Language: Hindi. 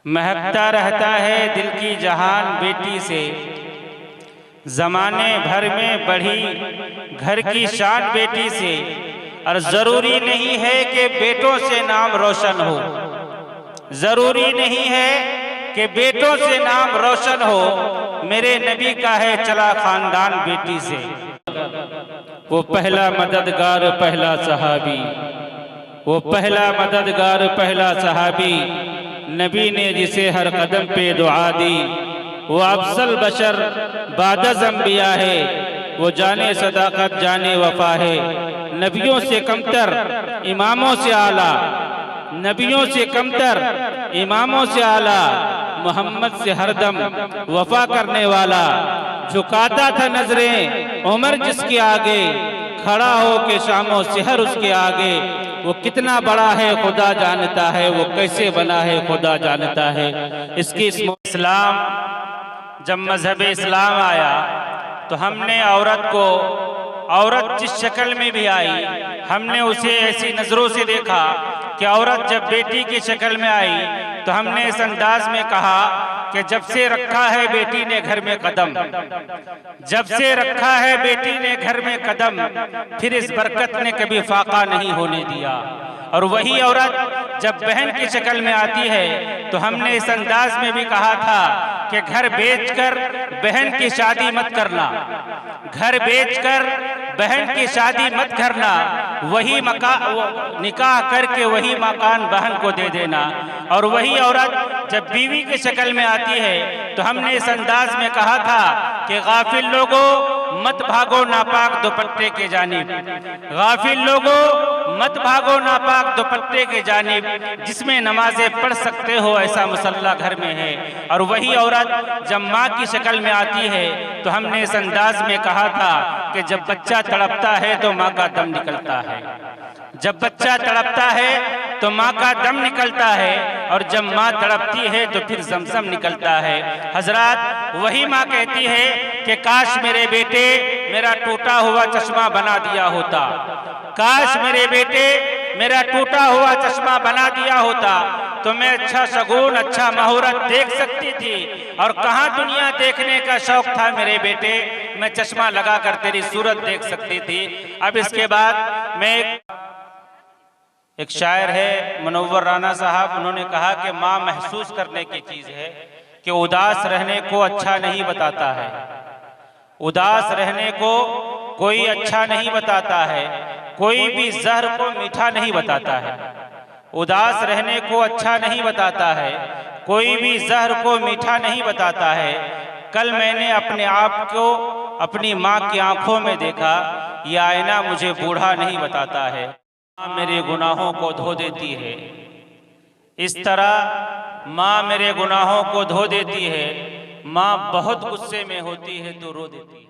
महकता रहता है दिल की जहान बेटी से, ज़माने भर में बढ़ी घर की शान बेटी से। और ज़रूरी नहीं है कि बेटों से नाम रोशन हो, ज़रूरी नहीं है कि बेटों से नाम रोशन हो, मेरे नबी का है चला खानदान बेटी से। वो पहला मददगार पहला सहाबी, वो पहला मददगार पहला सहाबी, नबी ने जिसे हर कदम पे दुआ दी। वो अफसल बशर बादज़ अंबिया है, वो जाने सदाकत जाने वफा है। नबियों से कमतर इमामों से आला, नबियों से कमतर इमामों से आला, मोहम्मद से हरदम वफा करने वाला। झुकाता था नजरें उमर जिसके आगे, खड़ा हो के शामो सेहर उसके आगे। वो कितना बड़ा है खुदा जानता है, वो कैसे बना है खुदा जानता है। इसकी इस्लाम, जब मजहब इस्लाम आया तो हमने औरत को, औरत जिस शक्ल में भी आई, हमने उसे ऐसी नजरों से देखा कि औरत जब बेटी की शक्ल में आई तो हमने इस अंदाज में कहा कि जब से रखा है बेटी ने घर में कदम, जब से रखा है बेटी ने घर में कदम, फिर इस बरकत ने कभी फाका नहीं होने दिया। और वही औरत जब बहन की शक्ल में आती है तो हमने इस अंदाज में भी कहा था कि घर बेचकर बहन की शादी मत करना, घर बेचकर बहन की शादी मत करना, वही निकाह करके वही मकान बहन को दे देना। और वही औरत जब बीवी की शक्ल में आती है तो हमने इस अंदाज में कहा था कि गाफिल लोगों मत भागो नापाक दुपट्टे के जानिब, गाफिल लोगों मत भागो नापाक दुपट्टे के जानिब, जिसमें नमाजें पढ़ सकते हो ऐसा मुसल्ला घर में है। और वही औरत जब माँ की शक्ल में आती है तो हमने इस अंदाज में कहा था कि जब बच्चा तड़पता है तो माँ का दम निकलता है, जब बच्चा तड़पता है तो माँ का दम निकलता है, और जब माँ तड़पती है तो फिर जमजम निकलता है। हजरात, वही माँ कहती है कि काश मेरे बेटे मेरा टूटा हुआ चश्मा बना दिया होता, काश मेरे बेटे मेरा टूटा हुआ चश्मा बना दिया होता तो मैं अच्छा शगुन, अच्छा मुहूर्त देख सकती थी। और कहाँ दुनिया देखने का शौक था मेरे बेटे, मैं चश्मा लगाकर तेरी सूरत देख सकती थी। अब इसके बाद मैं एक शायर है मुनव्वर राना साहब, उन्होंने कहा कि माँ महसूस करने की चीज है कि उदास रहने को अच्छा नहीं बताता है, उदास रहने को कोई अच्छा नहीं बताता है, कोई भी जहर को मीठा नहीं बताता है। उदास रहने को अच्छा नहीं बताता है, कोई भी जहर को मीठा नहीं बताता है। कल मैंने अपने आप को अपनी माँ की आंखों में देखा, यह आईना मुझे बूढ़ा नहीं बताता है। माँ मेरे गुनाहों को धो देती है, इस तरह माँ मेरे गुनाहों को धो देती है। माँ बहुत गुस्से में होती है तो रो देती है।